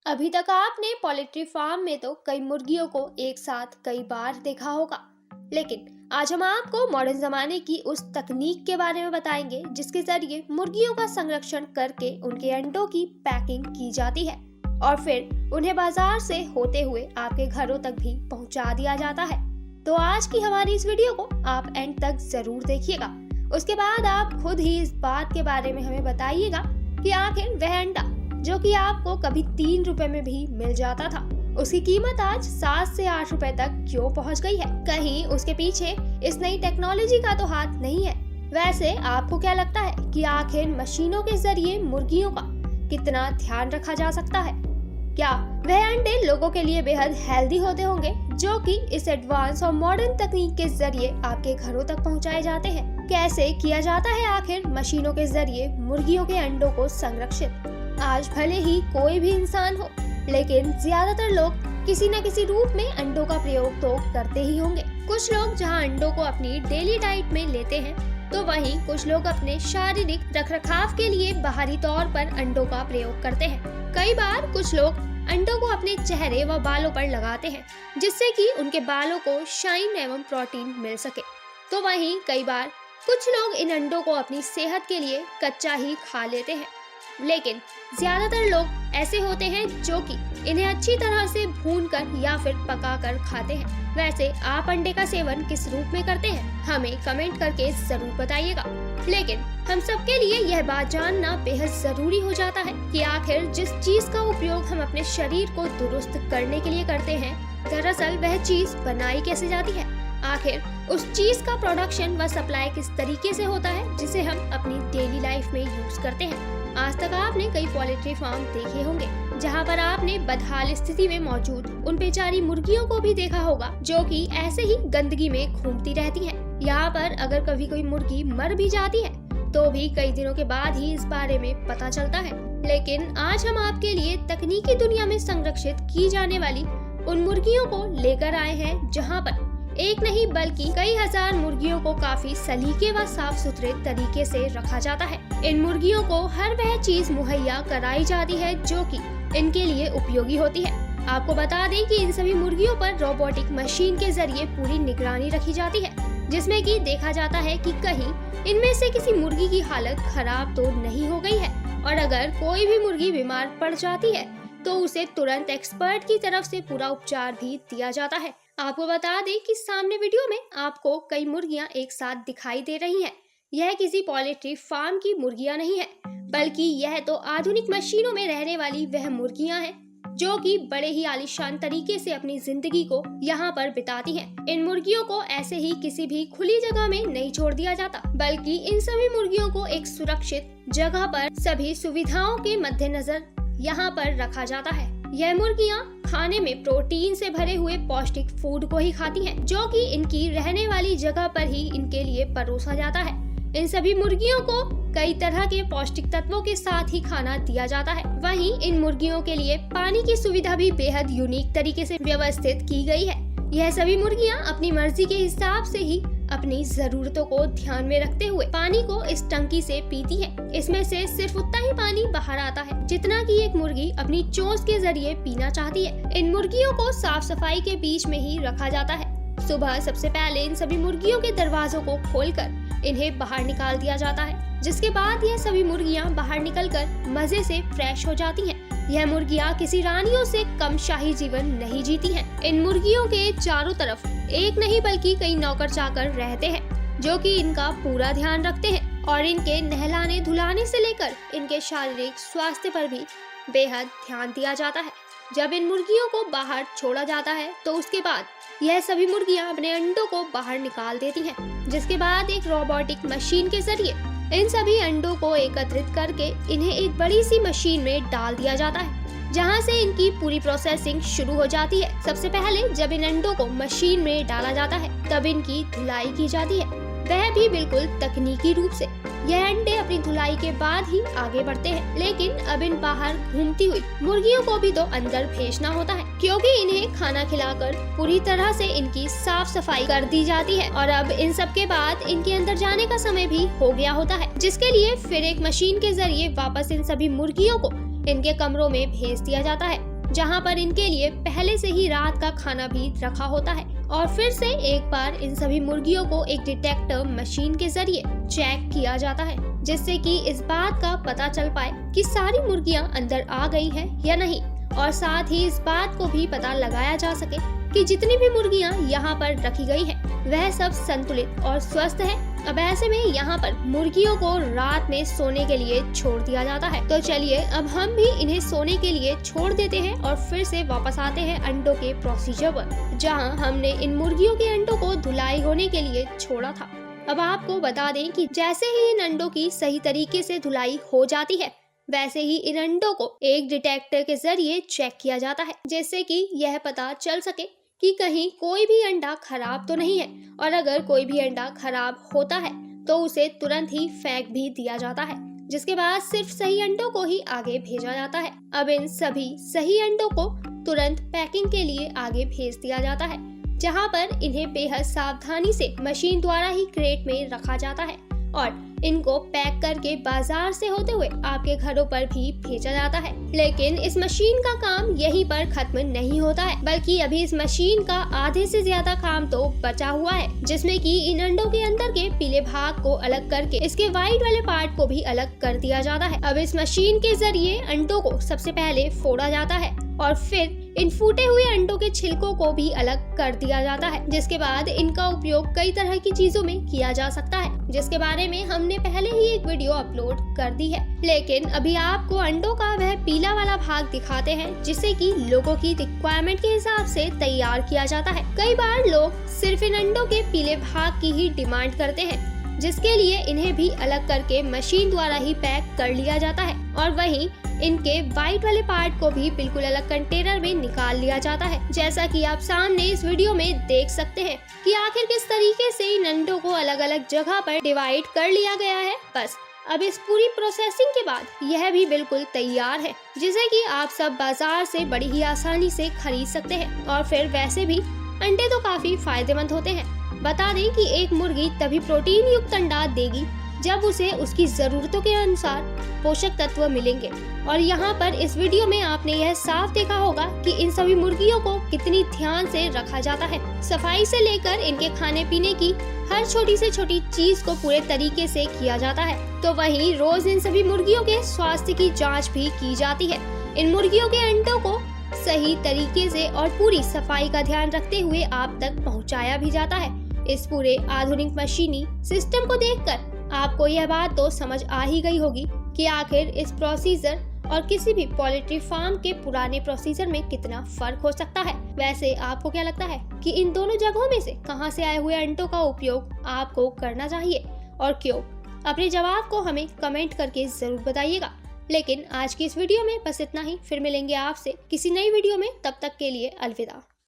अभी तक आपने पोल्ट्री फार्म में तो कई मुर्गियों को एक साथ कई बार देखा होगा, लेकिन आज हम आपको मॉडर्न जमाने की उस तकनीक के बारे में बताएंगे जिसके जरिए मुर्गियों का संरक्षण करके उनके अंडों की पैकिंग की जाती है और फिर उन्हें बाजार से होते हुए आपके घरों तक भी पहुंचा दिया जाता है। तो आज की हमारी इस वीडियो को आप एंड तक जरूर देखिएगा। उसके बाद आप खुद ही इस बात के बारे में हमें बताइएगा कि आखिर वह अंडा जो कि आपको कभी 3 रुपए में भी मिल जाता था, उसकी कीमत आज 7 से 8 रुपए तक क्यों पहुंच गई है। कहीं उसके पीछे इस नई टेक्नोलॉजी का तो हाथ नहीं है। वैसे आपको क्या लगता है कि आखिर मशीनों के जरिए मुर्गियों का कितना ध्यान रखा जा सकता है? क्या वह अंडे लोगों के लिए बेहद हेल्दी होते होंगे जो कि इस एडवांस और मॉडर्न तकनीक के जरिए आपके घरों तक पहुंचाए जाते हैं? कैसे किया जाता है आखिर मशीनों के जरिए मुर्गियों के अंडों को संरक्षित? आज भले ही कोई भी इंसान हो, लेकिन ज्यादातर लोग किसी न किसी रूप में अंडों का प्रयोग तो करते ही होंगे। कुछ लोग जहां अंडों को अपनी डेली डाइट में लेते हैं, तो वहीं कुछ लोग अपने शारीरिक रखरखाव के लिए बाहरी तौर पर अंडों का प्रयोग करते हैं। कई बार कुछ लोग अंडों को अपने चेहरे व बालों पर लगाते हैं जिससे कि उनके बालों को शाइन एवं प्रोटीन मिल सके। तो वहीं कई बार कुछ लोग इन अंडों को अपनी सेहत के लिए कच्चा ही खा लेते हैं, लेकिन ज्यादातर लोग ऐसे होते हैं जो कि इन्हें अच्छी तरह से भूनकर या फिर पकाकर खाते हैं। वैसे आप अंडे का सेवन किस रूप में करते हैं, हमें कमेंट करके जरूर बताइएगा। लेकिन हम सबके लिए यह बात जानना बेहद जरूरी हो जाता है कि आखिर जिस चीज का उपयोग हम अपने शरीर को दुरुस्त करने के लिए करते हैं, दरअसल वह चीज बनाई कैसे जाती है। आखिर उस चीज का प्रोडक्शन व सप्लाई किस तरीके से होता है जिसे हम अपनी डेली लाइफ में यूज करते हैं। आज तक आपने कई पोल्ट्री फार्म देखे होंगे जहां पर आपने बदहाल स्थिति में मौजूद उन बेचारी मुर्गियों को भी देखा होगा जो कि ऐसे ही गंदगी में घूमती रहती हैं। यहाँ पर अगर कभी कोई मुर्गी मर भी जाती है तो भी कई दिनों के बाद ही इस बारे में पता चलता है। लेकिन आज हम आपके लिए तकनीकी दुनिया में संरक्षित की जाने वाली उन मुर्गियों को लेकर आए हैं जहाँ पर एक नहीं बल्कि कई हजार मुर्गियों को काफी सलीके व साफ सुथरे तरीके से रखा जाता है। इन मुर्गियों को हर वह चीज मुहैया कराई जाती है जो कि इनके लिए उपयोगी होती है। आपको बता दें कि इन सभी मुर्गियों पर रोबोटिक मशीन के जरिए पूरी निगरानी रखी जाती है, जिसमें कि देखा जाता है कि कहीं इनमें से किसी मुर्गी की हालत खराब तो नहीं हो गई है, और अगर कोई भी मुर्गी बीमार पड़ जाती है तो उसे तुरंत एक्सपर्ट की तरफ से पूरा उपचार भी दिया जाता है। आपको बता दें कि सामने वीडियो में आपको कई मुर्गियां एक साथ दिखाई दे रही हैं। यह किसी पोल्ट्री फार्म की मुर्गियां नहीं है, बल्कि यह तो आधुनिक मशीनों में रहने वाली वह मुर्गियां हैं जो कि बड़े ही आलीशान तरीके से अपनी जिंदगी को यहाँ पर बिताती हैं। इन मुर्गियों को ऐसे ही किसी भी खुली जगह में नहीं छोड़ दिया जाता, बल्कि इन सभी मुर्गियों को एक सुरक्षित जगह पर सभी सुविधाओं के मद्देनजर यहाँ पर रखा जाता है। यह मुर्गियाँ खाने में प्रोटीन से भरे हुए पौष्टिक फूड को ही खाती हैं, जो कि इनकी रहने वाली जगह पर ही इनके लिए परोसा जाता है। इन सभी मुर्गियों को कई तरह के पौष्टिक तत्वों के साथ ही खाना दिया जाता है। वहीं इन मुर्गियों के लिए पानी की सुविधा भी बेहद यूनिक तरीके से व्यवस्थित की गई है। यह सभी मुर्गियाँ अपनी मर्जी के हिसाब से ही अपनी जरूरतों को ध्यान में रखते हुए पानी को इस टंकी से पीती है। इसमें से सिर्फ उतना ही पानी बाहर आता है जितना कि एक मुर्गी अपनी चोंच के जरिए पीना चाहती है। इन मुर्गियों को साफ सफाई के बीच में ही रखा जाता है। सुबह सबसे पहले इन सभी मुर्गियों के दरवाजों को खोलकर इन्हें बाहर निकाल दिया जाता है, जिसके बाद यह सभी मुर्गियां बाहर निकलकर मजे से फ्रेश हो जाती हैं। यह मुर्गियां किसी रानियों से कम शाही जीवन नहीं जीती हैं। इन मुर्गियों के चारों तरफ एक नहीं बल्कि कई नौकर चाकर रहते हैं जो कि इनका पूरा ध्यान रखते हैं, और इनके नहलाने धुलाने से लेकर इनके शारीरिक स्वास्थ्य पर भी बेहद ध्यान दिया जाता है। जब इन मुर्गियों को बाहर छोड़ा जाता है तो उसके बाद यह सभी मुर्गियां अपने अंडों को बाहर निकाल देती हैं, जिसके बाद एक रोबोटिक मशीन के जरिए इन सभी अंडों को एकत्रित करके इन्हें एक बड़ी सी मशीन में डाल दिया जाता है, जहां से इनकी पूरी प्रोसेसिंग शुरू हो जाती है। सबसे पहले जब इन अंडों को मशीन में डाला जाता है तब इनकी धुलाई की जाती है, वह भी बिल्कुल तकनीकी रूप से। यह अंडे अपनी धुलाई के बाद ही आगे बढ़ते हैं, लेकिन अब इन बाहर घूमती हुई मुर्गियों को भी तो अंदर भेजना होता है, क्योंकि इन्हें खाना खिलाकर पूरी तरह से इनकी साफ सफाई कर दी जाती है। और अब इन सब के बाद इनके अंदर जाने का समय भी हो गया होता है, जिसके लिए फिर एक मशीन के जरिए वापस इन सभी मुर्गियों को इनके कमरों में भेज दिया जाता है। जहाँ पर इनके लिए पहले से ही रात का खाना भी रखा होता है। और फिर से एक बार इन सभी मुर्गियों को एक डिटेक्टर मशीन के जरिए चेक किया जाता है, जिससे कि इस बात का पता चल पाए कि सारी मुर्गियां अंदर आ गई हैं या नहीं, और साथ ही इस बात को भी पता लगाया जा सके कि जितनी भी मुर्गियां यहाँ पर रखी गई हैं वह सब संतुलित और स्वस्थ है। अब ऐसे में यहाँ पर मुर्गियों को रात में सोने के लिए छोड़ दिया जाता है। तो चलिए अब हम भी इन्हें सोने के लिए छोड़ देते हैं और फिर से वापस आते हैं अंडों के प्रोसीजर पर, जहाँ हमने इन मुर्गियों के अंडों को धुलाई होने के लिए छोड़ा था। अब आपको बता दें कि जैसे ही इन अंडों की सही तरीके से धुलाई हो जाती है, वैसे ही इन अंडों को एक डिटेक्टर के जरिए चेक किया जाता है, जिससे कि यह पता चल सके कि कहीं कोई भी अंडा खराब तो नहीं है, और अगर कोई भी अंडा खराब होता है तो उसे तुरंत ही फेंक भी दिया जाता है, जिसके बाद सिर्फ सही अंडों को ही आगे भेजा जाता है। अब इन सभी सही अंडों को तुरंत पैकिंग के लिए आगे भेज दिया जाता है, जहां पर इन्हें बेहद सावधानी से मशीन द्वारा ही क्रेट में रखा जाता है और इनको पैक करके बाजार से होते हुए आपके घरों पर भी भेजा जाता है। लेकिन इस मशीन का काम यहीं पर खत्म नहीं होता है, बल्कि अभी इस मशीन का आधे से ज्यादा काम तो बचा हुआ है, जिसमें कि इन अंडों के अंदर के पीले भाग को अलग करके इसके व्हाइट वाले पार्ट को भी अलग कर दिया जाता है। अब इस मशीन के जरिए अंडों को सबसे पहले फोड़ा जाता है और फिर इन फूटे हुए अंडों के छिलकों को भी अलग कर दिया जाता है, जिसके बाद इनका उपयोग कई तरह की चीजों में किया जा सकता है, जिसके बारे में हमने पहले ही एक वीडियो अपलोड कर दी है। लेकिन अभी आपको अंडों का वह पीला वाला भाग दिखाते हैं, जिसे कि लोगों की रिक्वायरमेंट के हिसाब से तैयार किया जाता है। कई बार लोग सिर्फ इन अंडों के पीले भाग की ही डिमांड करते हैं, जिसके लिए इन्हें भी अलग करके मशीन द्वारा ही पैक कर लिया जाता है, और वहीं इनके व्हाइट वाले पार्ट को भी बिल्कुल अलग कंटेनर में निकाल लिया जाता है। जैसा कि आप सामने इस वीडियो में देख सकते हैं कि आखिर किस तरीके से इन अंडों को अलग अलग जगह पर डिवाइड कर लिया गया है। बस अब इस पूरी प्रोसेसिंग के बाद यह भी बिल्कुल तैयार है, जिसे कि आप सब बाजार से बड़ी ही आसानी से खरीद सकते हैं। और फिर वैसे भी अंडे तो काफी फायदेमंद होते हैं। बता दें कि एक मुर्गी तभी प्रोटीन युक्त अंडा देगी जब उसे उसकी जरूरतों के अनुसार पोषक तत्व मिलेंगे। और यहाँ पर इस वीडियो में आपने यह साफ देखा होगा कि इन सभी मुर्गियों को कितनी ध्यान से रखा जाता है। सफाई से लेकर इनके खाने पीने की हर छोटी से छोटी चीज को पूरे तरीके से किया जाता है। तो वहीं रोज इन सभी मुर्गियों के स्वास्थ्य की जाँच भी की जाती है। इन मुर्गियों के अंडों को सही तरीके से और पूरी सफाई का ध्यान रखते हुए आप तक पहुँचाया भी जाता है। इस पूरे आधुनिक मशीनी सिस्टम को देखकर आपको यह बात तो समझ आ ही गई होगी कि आखिर इस प्रोसीजर और किसी भी पोल्ट्री फार्म के पुराने प्रोसीजर में कितना फर्क हो सकता है। वैसे आपको क्या लगता है कि इन दोनों जगहों में से कहां से आए हुए अंडों का उपयोग आपको करना चाहिए और क्यों? अपने जवाब को हमें कमेंट करके जरूर बताइएगा। लेकिन आज की इस वीडियो में बस इतना ही। फिर मिलेंगे आपसे किसी नई वीडियो में, तब तक के लिए अलविदा।